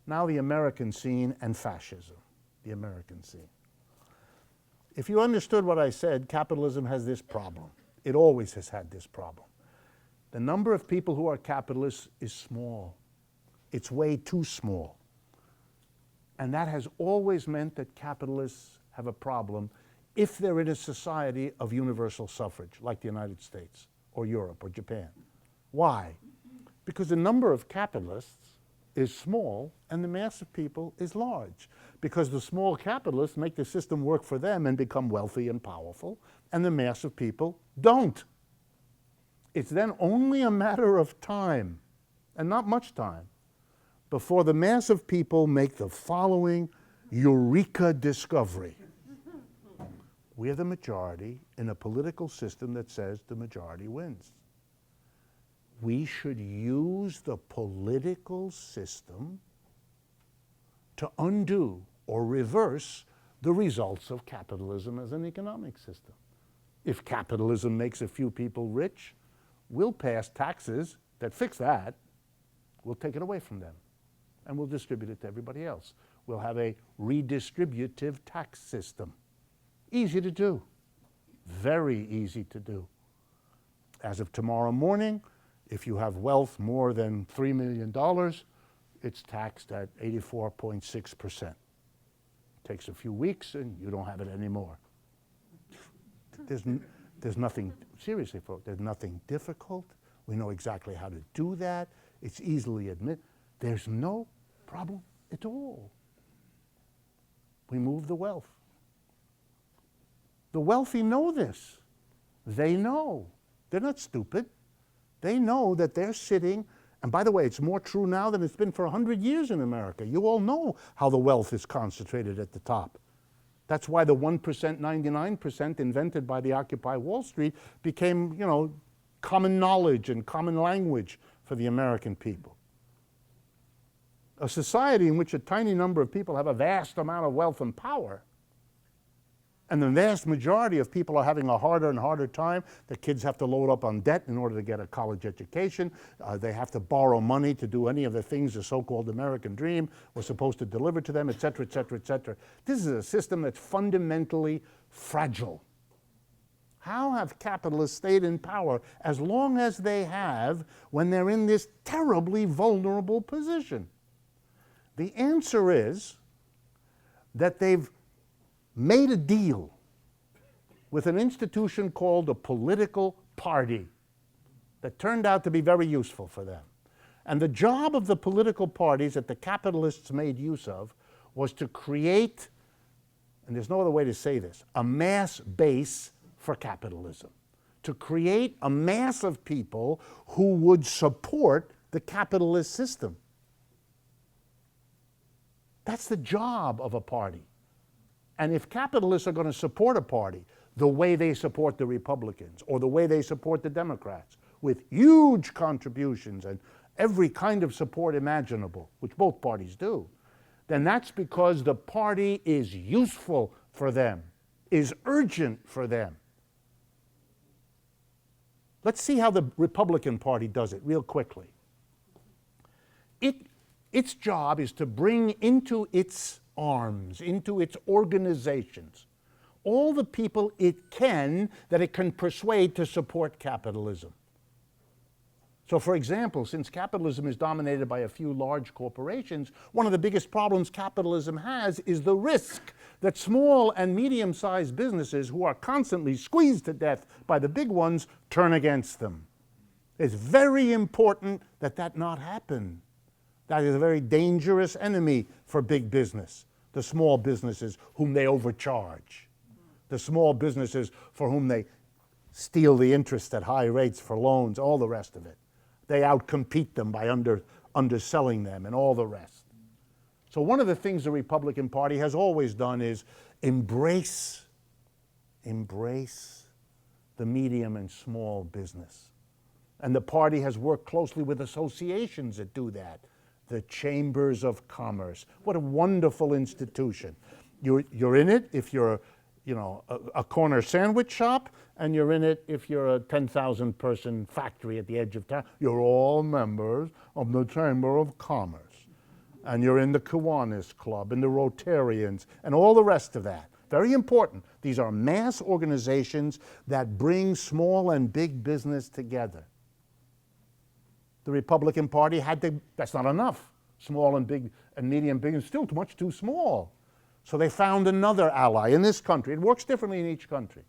Now the American scene and fascism, the American scene. If you understood what I said, capitalism has this problem. It always has had this problem. The number of people who are capitalists is small. It's way too small. And that has always meant that capitalists have a problem if they're in a society of universal suffrage, like the United States or Europe or Japan. Why? Because the number of capitalists is small and the mass of people is large. Because the small capitalists make the system work for them and become wealthy and powerful, and the mass of people don't. It's then only a matter of time, and not much time, before the mass of people make the following eureka discovery. We're the majority in a political system that says the majority wins. We should use the political system to undo or reverse the results of capitalism as an economic system. If capitalism makes a few people rich, we'll pass taxes that fix that. We'll take it away from them, and we'll distribute it to everybody else. We'll have a redistributive tax system. Easy to do, very easy to do. As of tomorrow morning, if you have wealth more than $3 million, it's taxed at 84.6%. Takes a few weeks and you don't have it anymore. There's nothing, seriously folks, there's nothing difficult. We know exactly how to do that. It's easily admitted. There's no problem at all. We move the wealth. The wealthy know this. They know. They're not stupid. They know that they're sitting, and by the way, it's more true now than it's been for 100 years in America. You all know how the wealth is concentrated at the top. That's why the 1%, 99% invented by the Occupy Wall Street became, common knowledge and common language for the American people. A society in which a tiny number of people have a vast amount of wealth and power, and the vast majority of people are having a harder and harder time. The kids have to load up on debt in order to get a college education. They have to borrow money to do any of the things the so-called American dream was supposed to deliver to them, et cetera, et cetera, et cetera. This is a system that's fundamentally fragile. How have capitalists stayed in power as long as they have when they're in this terribly vulnerable position? The answer is that they've made a deal with an institution called a political party that turned out to be very useful for them. And the job of the political parties that the capitalists made use of was to create, and there's no other way to say this, a mass base for capitalism. To create a mass of people who would support the capitalist system. That's the job of a party. And if capitalists are going to support a party the way they support the Republicans or the way they support the Democrats, with huge contributions and every kind of support imaginable, which both parties do, then that's because the party is useful for them, is urgent for them. Let's see how the Republican Party does it real quickly. Its job is to bring into its arms, into its organizations, all the people it can that it can persuade to support capitalism. So for example, since capitalism is dominated by a few large corporations, one of the biggest problems capitalism has is the risk that small and medium-sized businesses who are constantly squeezed to death by the big ones turn against them. It's very important that that not happen. That is a very dangerous enemy for big business, the small businesses whom they overcharge, the small businesses for whom they steal the interest at high rates for loans, all the rest of it. They outcompete them by underselling them and all the rest. So one of the things the Republican Party has always done is embrace the medium and small business. And the party has worked closely with associations that do that. The Chambers of Commerce. What a wonderful institution. You're in it if you're a corner sandwich shop, and you're in it if you're a 10,000 person factory at the edge of town. You're all members of the Chamber of Commerce. and you're in the Kiwanis Club and the Rotarians and all the rest of that. Very important. These are mass organizations that bring small and big business together. The Republican Party had to, that's not enough. Small and big and medium big is still much too small. So they found another ally in this country. It works differently in each country.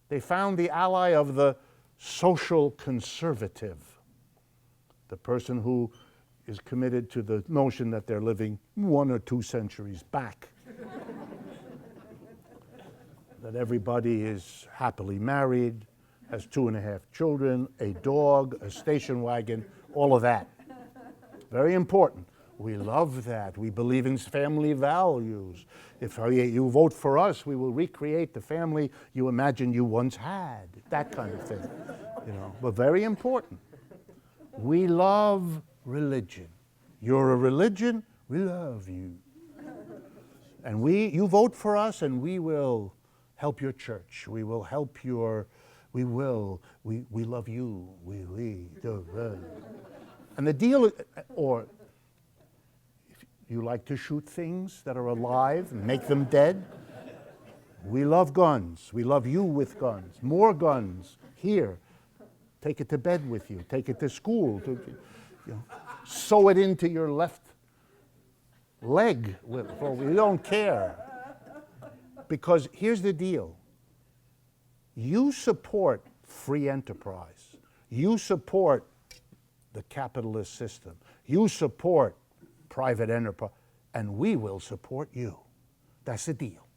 They found the ally of the social conservative, the person who is committed to the notion that they're living 1 or 2 centuries back. That everybody is happily married, has 2.5 children, a dog, a station wagon, all of that. Very important. We love that. We believe in family values. If you vote for us, we will recreate the family you imagine you once had. That kind of thing, you know. But very important. We love religion. You're a religion, we love you. And you vote for us and we will help your church. We will help your, we love you. And the deal, or if you like to shoot things that are alive and make them dead, we love guns. We love you with guns. More guns here. Take it to bed with you. Take it to school. Sew it into your left leg. We don't care. Because here's the deal. You support free enterprise. You support the capitalist system. You support private enterprise. And we will support you. That's the deal.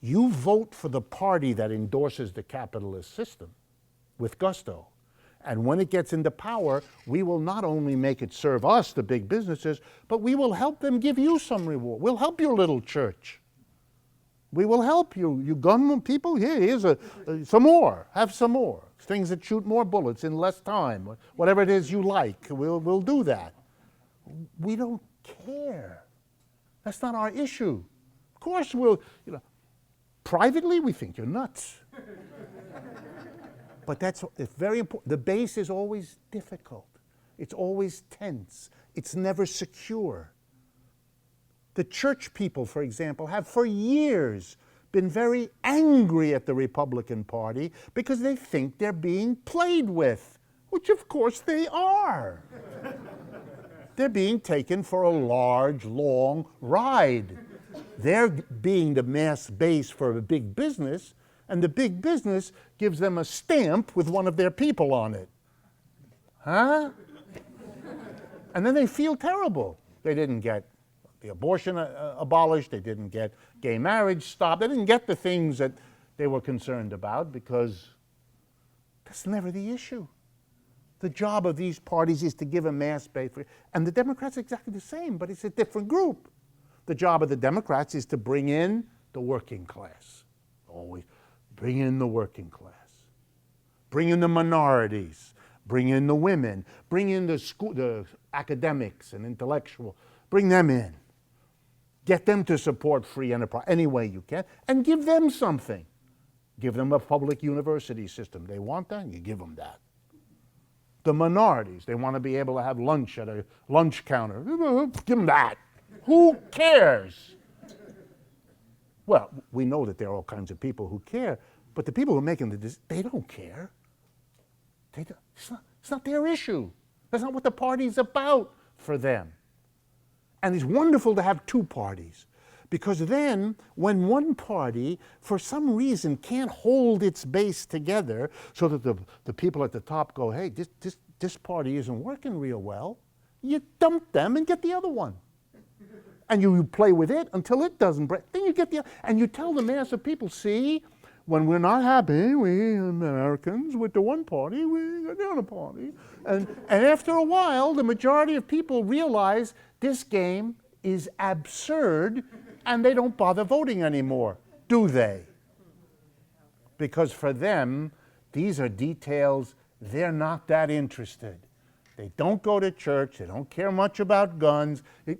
You vote for the party that endorses the capitalist system with gusto. And when it gets into power, we will not only make it serve us, the big businesses, but we will help them give you some reward. We'll help your little church. We will help you. You gun people, here's some more. Have some more. Things that shoot more bullets in less time. Whatever it is you like, we'll do that. We don't care. That's not our issue. Of course we'll, privately we think you're nuts. But it's very important. The base is always difficult. It's always tense. It's never secure. The church people, for example, have for years been very angry at the Republican Party because they think they're being played with, which of course they are. They're being taken for a large, long ride. They're being the mass base for a big business, and the big business gives them a stamp with one of their people on it. Huh? And then they feel terrible. They didn't get the abortion abolished. They didn't get gay marriage stopped. They didn't get the things that they were concerned about because that's never the issue. The job of these parties is to give a mass base. And the Democrats are exactly the same, but it's a different group. The job of the Democrats is to bring in the working class. Always bring in the working class. Bring in the minorities. Bring in the women. Bring in the academics and intellectual. Bring them in. Get them to support free enterprise any way you can, and give them something. Give them a public university system. They want that, you give them that. The minorities, they want to be able to have lunch at a lunch counter. Give them that. Who cares? Well, we know that there are all kinds of people who care, but the people who are making the decision, they don't care. It's not their issue. That's not what the party's about for them. And it's wonderful to have two parties, because then when one party, for some reason, can't hold its base together so that the people at the top go, hey, this party isn't working real well, you dump them and get the other one. And you play with it until it doesn't break. Then you get and you tell the mass of people, see, when we're not happy, we Americans, with the one party, we got the other party. And after a while, the majority of people realize this game is absurd, and they don't bother voting anymore, do they? Because for them, these are details, they're not that interested. They don't go to church, they don't care much about guns. If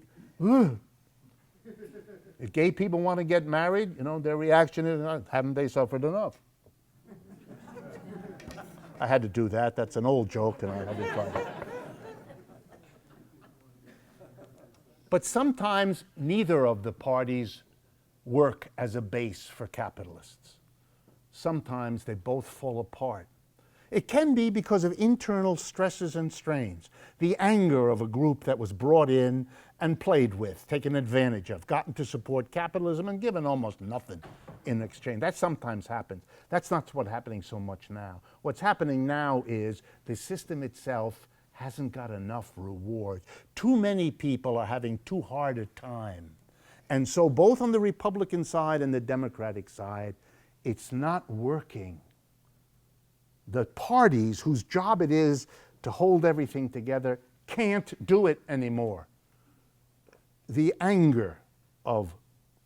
gay people want to get married, their reaction is, haven't they suffered enough? I had to do that. That's an old joke, and I had to try that. But sometimes neither of the parties work as a base for capitalists. Sometimes they both fall apart. It can be because of internal stresses and strains, the anger of a group that was brought in and played with, taken advantage of, gotten to support capitalism and given almost nothing in exchange. That sometimes happens. That's not what's happening so much now. What's happening now is the system itself hasn't got enough reward. Too many people are having too hard a time. And so both on the Republican side and the Democratic side, it's not working. The parties whose job it is to hold everything together can't do it anymore. The anger of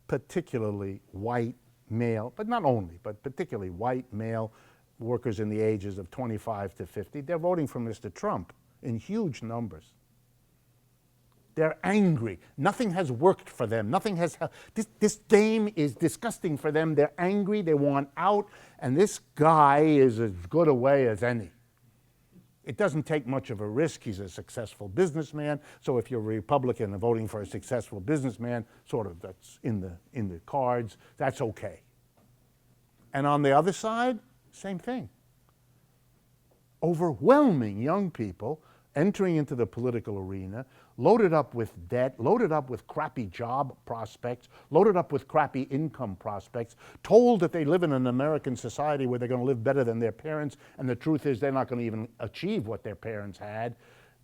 particularly white male, but not only, but particularly white male workers in the ages of 25 to 50, they're voting for Mr. Trump in huge numbers. They're angry. Nothing has worked for them. Nothing has helped. This game is disgusting for them. They're angry. They want out. And this guy is as good a way as any. It doesn't take much of a risk. He's a successful businessman. So if you're a Republican and voting for a successful businessman, sort of that's in the cards, that's okay. And on the other side, same thing. Overwhelming young people entering into the political arena, loaded up with debt, loaded up with crappy job prospects, loaded up with crappy income prospects, told that they live in an American society where they're going to live better than their parents, and the truth is they're not going to even achieve what their parents had.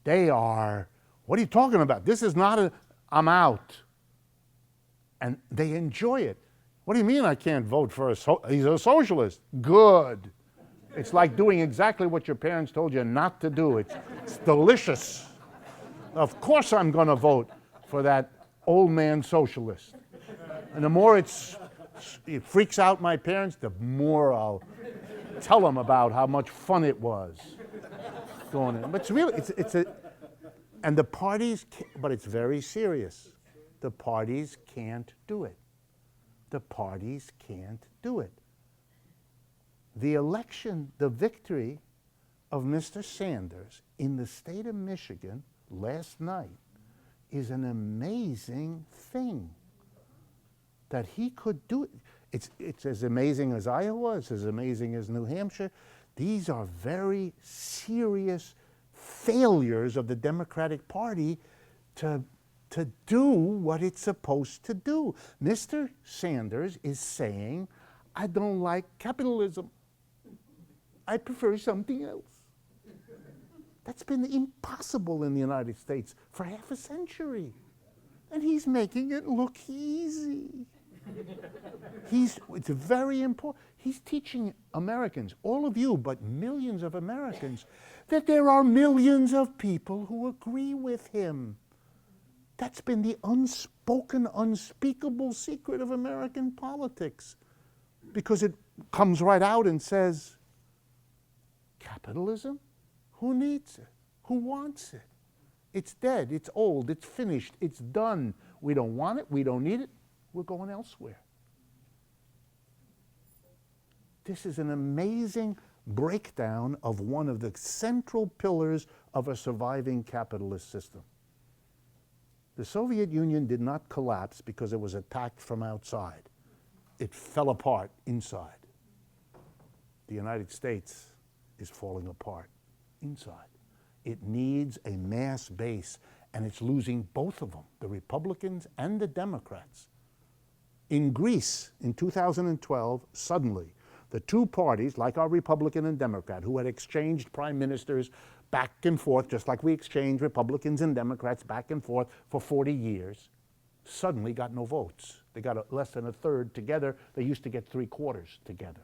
They are, what are you talking about? This is not a, I'm out. And they enjoy it. What do you mean I can't vote for he's a socialist? Good. It's like doing exactly what your parents told you not to do. It's delicious. Of course I'm going to vote for that old man socialist. And the more it freaks out my parents, the more I'll tell them about how much fun it was going in. But it's really, and the parties, but it's very serious. The parties can't do it. The parties can't do it. The election, the victory of Mr. Sanders in the state of Michigan last night is an amazing thing that he could do it. It's as amazing as Iowa, it's as amazing as New Hampshire. These are very serious failures of the Democratic Party to do what it's supposed to do. Mr. Sanders is saying, I don't like capitalism. I prefer something else. That's been impossible in the United States for half a century. And he's making it look easy. It's very important. He's teaching Americans, all of you, but millions of Americans, that there are millions of people who agree with him. That's been the unspoken, unspeakable secret of American politics. Because it comes right out and says, capitalism? Who needs it? Who wants it? It's dead, it's old, it's finished, it's done. We don't want it, we don't need it, we're going elsewhere. This is an amazing breakdown of one of the central pillars of a surviving capitalist system. The Soviet Union did not collapse because it was attacked from outside. It fell apart inside. The United States is falling apart inside. It needs a mass base, and it's losing both of them, the Republicans and the Democrats. In Greece, in 2012, suddenly, the two parties, like our Republican and Democrat, who had exchanged prime ministers back and forth, just like we exchanged Republicans and Democrats back and forth for 40 years, suddenly got no votes. They got less than a third together. They used to get 3/4 together.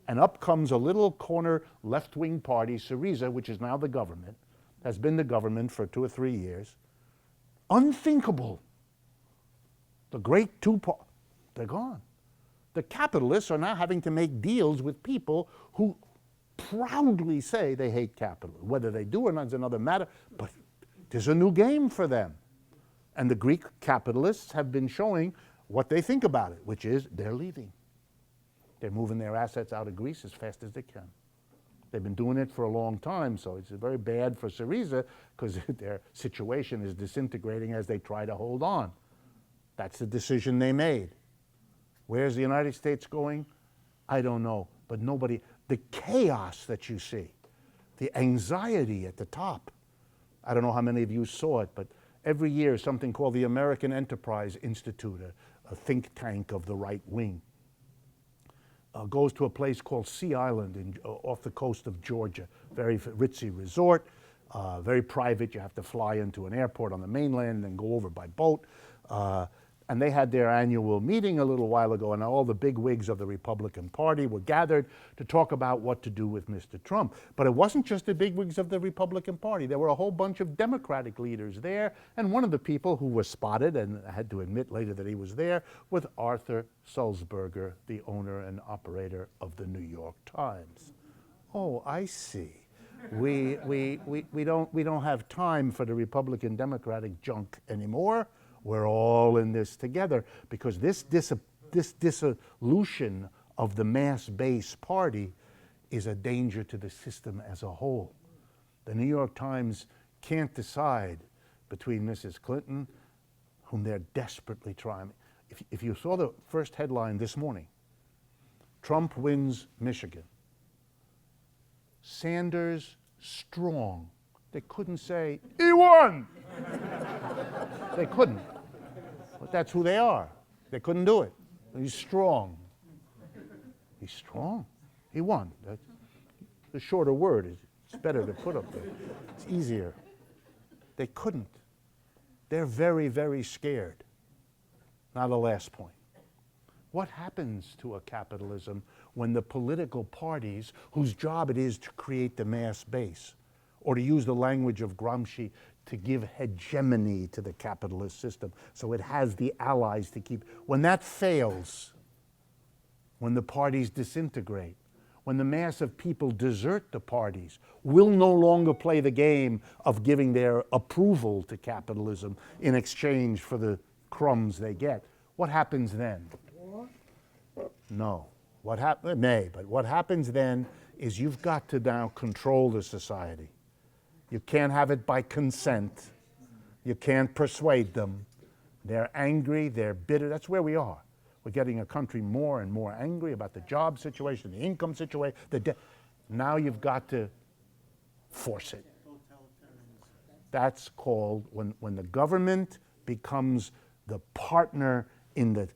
And up comes a little corner left-wing party, Syriza, which is now the government, has been the government for 2 or 3 years. Unthinkable. The great they're gone. The capitalists are now having to make deals with people who proudly say they hate capitalism. Whether they do or not is another matter, but there's a new game for them. And the Greek capitalists have been showing what they think about it, which is they're leaving. They're moving their assets out of Greece as fast as they can. They've been doing it for a long time, so it's very bad for Syriza because their situation is disintegrating as they try to hold on. That's the decision they made. Where's the United States going? I don't know, but nobody, the chaos that you see, the anxiety at the top. I don't know how many of you saw it, but every year something called the American Enterprise Institute, a think tank of the right wing, goes to a place called Sea Island off the coast of Georgia, very ritzy resort, very private. You have to fly into an airport on the mainland and then go over by boat. And they had their annual meeting a little while ago, and all the big wigs of the Republican Party were gathered to talk about what to do with Mr. Trump. But it wasn't just the big wigs of the Republican Party. There were a whole bunch of Democratic leaders there, and one of the people who was spotted, and I had to admit later that he was there, was Arthur Sulzberger, the owner and operator of the New York Times. Oh, I see. We don't have time for the Republican Democratic junk anymore. We're all in this together, because this dissolution of the mass base party is a danger to the system as a whole. The New York Times can't decide between Mrs. Clinton, whom they're desperately trying. If you saw the first headline this morning, Trump wins Michigan. Sanders strong. They couldn't say, he won! They couldn't. But that's who they are. They couldn't do it. He's strong. He's strong. He won. That's the shorter word. It's better to put up there. It's easier. They couldn't. They're very, very scared. Now the last point. What happens to a capitalism when the political parties, whose job it is to create the mass base, or to use the language of Gramsci, to give hegemony to the capitalist system, so it has the allies to keep. When that fails, when the parties disintegrate, when the mass of people desert the parties, will no longer play the game of giving their approval to capitalism in exchange for the crumbs they get, what happens then? No. What happens then is you've got to now control the society. You can't have it by consent. You can't persuade them. They're angry, they're bitter. That's where we are. We're getting a country more and more angry about the job situation, the income situation. Now you've got to force it. That's called when the government becomes the partner in the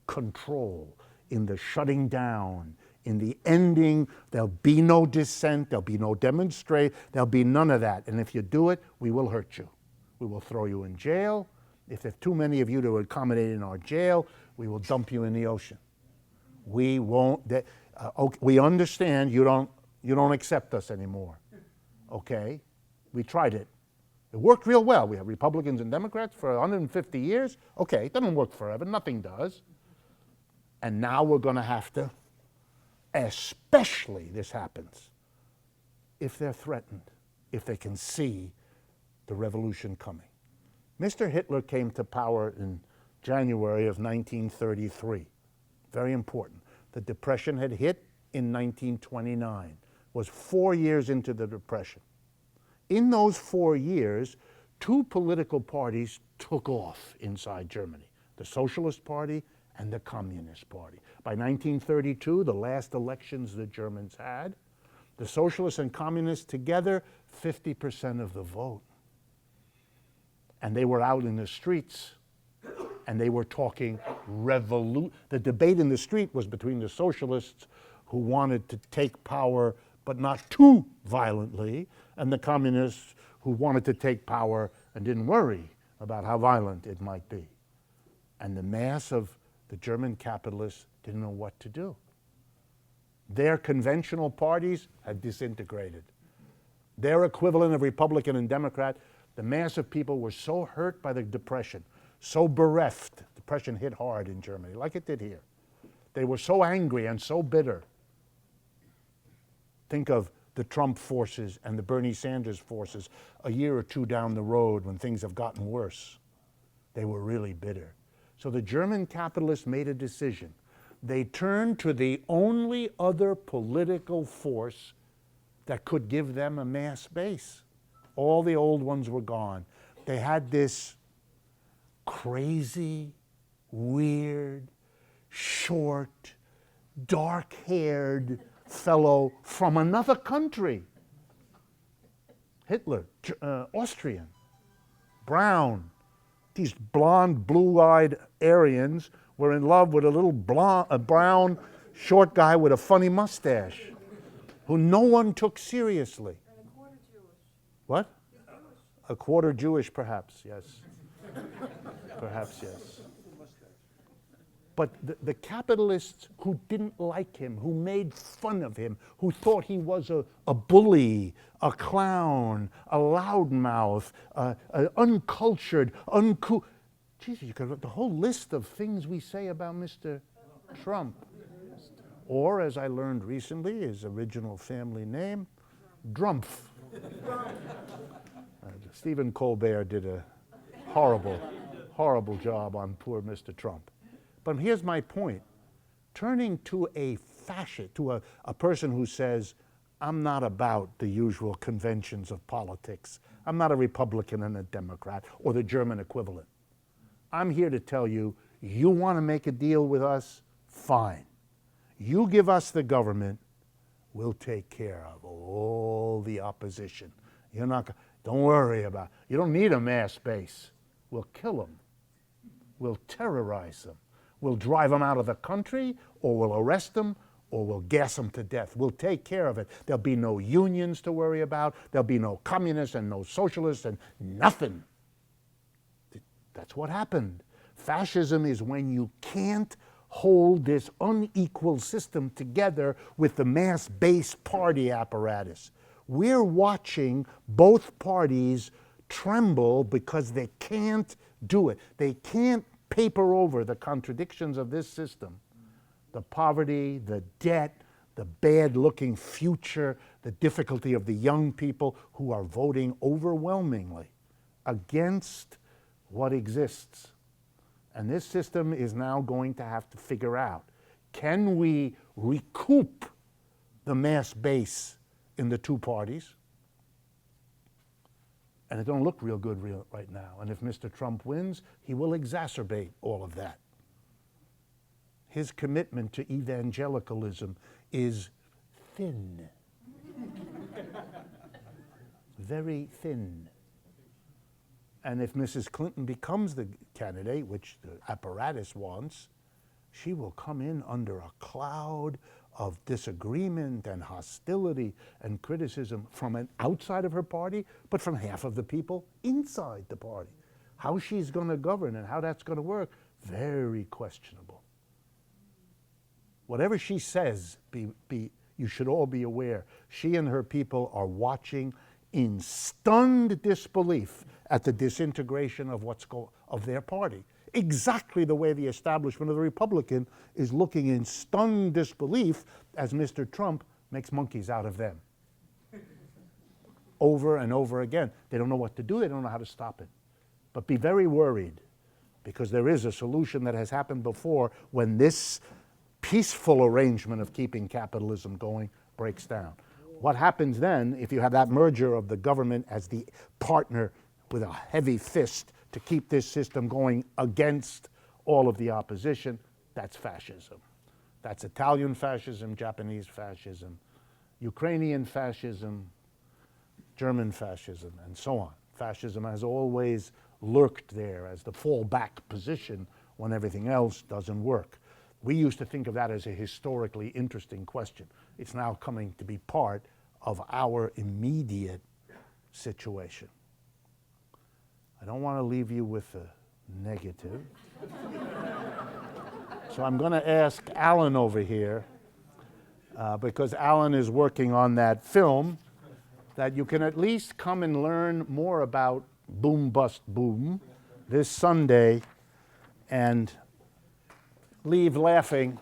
control, in the shutting down, in the ending. There'll be no dissent, there'll be no demonstrate, there'll be none of that. And if you do it, we will hurt you. We will throw you in jail. If there's too many of you to accommodate in our jail, we will dump you in the ocean. We won't, we understand you don't accept us anymore. Okay? We tried it. It worked real well. We have Republicans and Democrats for 150 years. Okay, it doesn't work forever, nothing does. And now we're going to have to, especially this happens if they're threatened, if they can see the revolution coming. Mr. Hitler came to power in January of 1933. Very important. The Depression had hit in 1929. Was 4 years into the Depression. In those 4 years, two political parties took off inside Germany, the Socialist Party and the Communist Party. By 1932, the last elections the Germans had, the Socialists and Communists together, 50% of the vote. And they were out in the streets, and they were talking revolution. The debate in the street was between the Socialists, who wanted to take power but not too violently, and the Communists, who wanted to take power and didn't worry about how violent it might be. And the mass of the German capitalists didn't know what to do. Their conventional parties had disintegrated. Their equivalent of Republican and Democrat, the mass of people were so hurt by the Depression, so bereft. Depression hit hard in Germany, like it did here. They were so angry and so bitter. Think of the Trump forces and the Bernie Sanders forces a year or two down the road when things have gotten worse. They were really bitter. So the German capitalists made a decision. They turned to the only other political force that could give them a mass base. All the old ones were gone. They had this crazy, weird, short, dark-haired fellow from another country. Hitler, Austrian, brown. These blonde, blue-eyed Aryans were in love with a little brown, short guy with a funny mustache, who no one took seriously. And a quarter Jewish. What? He's Jewish. A quarter Jewish, perhaps, yes. Perhaps, yes. But the capitalists who didn't like him, who made fun of him, who thought he was a bully, a clown, a loudmouth, uncultured, uncool. Jesus, you could the whole list of things we say about Mr. Trump. Or, as I learned recently, his original family name, Drumpf. Stephen Colbert did a horrible, horrible job on poor Mr. Trump. But here's my point. Turning to a fascist, to a person who says, I'm not about the usual conventions of politics. I'm not a Republican and a Democrat, or the German equivalent. I'm here to tell you, you want to make a deal with us? Fine. You give us the government, we'll take care of all the opposition. You're not, don't worry about it. You don't need a mass base. We'll kill them. We'll terrorize them. We'll drive them out of the country, or we'll arrest them, or we'll gas them to death. We'll take care of it. There'll be no unions to worry about. There'll be no communists and no socialists and nothing. That's what happened. Fascism is when you can't hold this unequal system together with the mass-based party apparatus. We're watching both parties tremble because they can't do it. They can't paper over the contradictions of this system. The poverty, the debt, the bad-looking future, the difficulty of the young people who are voting overwhelmingly against what exists. And this system is now going to have to figure out, can we recoup the mass base in the two parties? And it don't look real good right now. And if Mr. Trump wins, he will exacerbate all of that. His commitment to evangelicalism is thin. Very thin. And if Mrs. Clinton becomes the candidate, which the apparatus wants, she will come in under a cloud of disagreement and hostility and criticism from an outside of her party, but from half of the people inside the party. How she's going to govern and how that's going to work, very questionable. Whatever she says, you should all be aware, she and her people are watching in stunned disbelief at the disintegration of of their party. Exactly the way the establishment of the Republican is looking in stunned disbelief as Mr. Trump makes monkeys out of them. Over and over again. They don't know what to do. They don't know how to stop it. But be very worried, because there is a solution that has happened before when this peaceful arrangement of keeping capitalism going breaks down. What happens then, if you have that merger of the government as the partner with a heavy fist to keep this system going against all of the opposition, that's fascism. That's Italian fascism, Japanese fascism, Ukrainian fascism, German fascism, and so on. Fascism has always lurked there as the fallback position when everything else doesn't work. We used to think of that as a historically interesting question. It's now coming to be part of our immediate situation. I don't want to leave you with a negative. So I'm going to ask Alan over here, because Alan is working on that film, that you can at least come and learn more about Boom Bust Boom this Sunday and leave laughing